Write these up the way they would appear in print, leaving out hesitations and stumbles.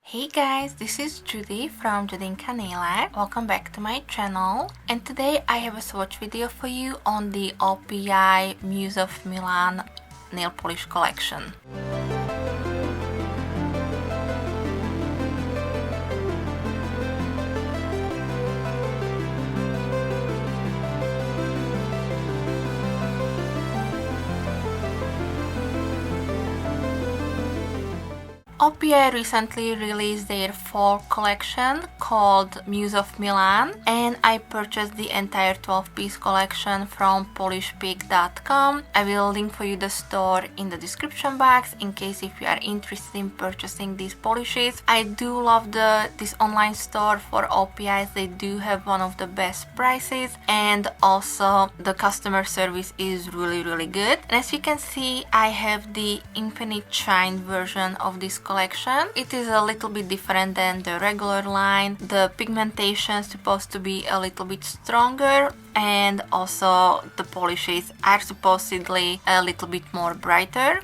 Hey guys, this is Judy from Judita. Welcome back to my channel, and today I have a swatch video for you on the OPI Muse of Milan nail polish collection. OPI recently released their fall collection called Muse of Milan, and I purchased the entire 12-piece collection from polishpeak.com. I will link for you the store in the description box in case if you are interested in purchasing these polishes. I do love this online store for OPIs. They do have one of the best prices, and also the customer service is really good. And as you can see, I have the infinite shine version of this collection. It is a little bit different than the regular line. The pigmentation is supposed to be a little bit stronger, and also the polishes are supposedly a little bit more brighter.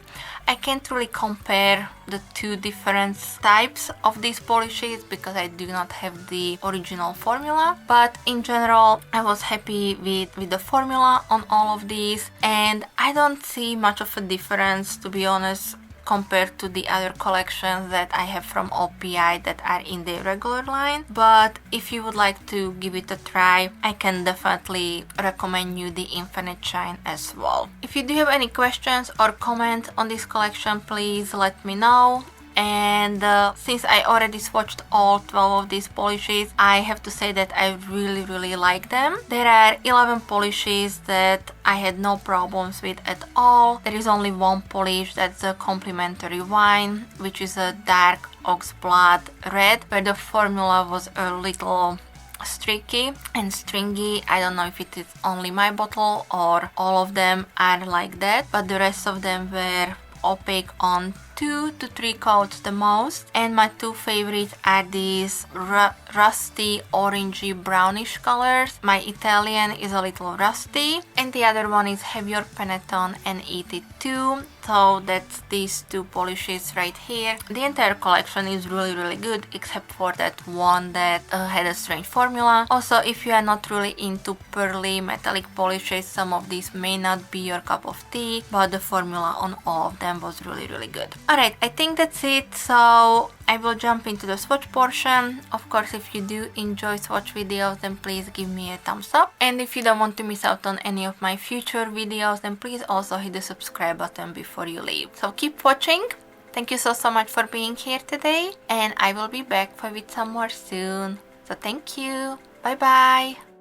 I can't really compare the two different types of these polishes because I do not have the original formula, but in general I was happy with the formula on all of these, and I don't see much of a difference, to be honest, compared to the other collections that I have from OPI that are in the regular line. But if you would like to give it a try, I can definitely recommend you the Infinite Shine as well. If you do have any questions or comments on this collection, please let me know. And since I already swatched all 12 of these polishes, I have to say that I really like them. There are 11 polishes that I had no problems with at all. There is only one polish that's a complimentary wine, which is a dark oxblood red, where the formula was a little streaky and stringy. I don't know if it is only my bottle or all of them are like that, but the rest of them were opaque on 2 to 3 coats the most. And my two favorites are these rusty orangey brownish colors. My Italian is a little rusty, and the other one is Have Your Panettone and Eat It Too. So that's these two polishes right here. The entire collection is really good, except for that one that had a strange formula. Also, if you are not really into pearly metallic polishes, some of these may not be your cup of tea, but the formula on all of them was really good. Alright, I think that's it, so I will jump into the swatch portion. Of course, if you do enjoy swatch videos, then please give me a thumbs up. And if you don't want to miss out on any of my future videos, then please also hit the subscribe button before you leave. So keep watching. Thank you so much for being here today, and I will be back with some more soon. So thank you. Bye bye.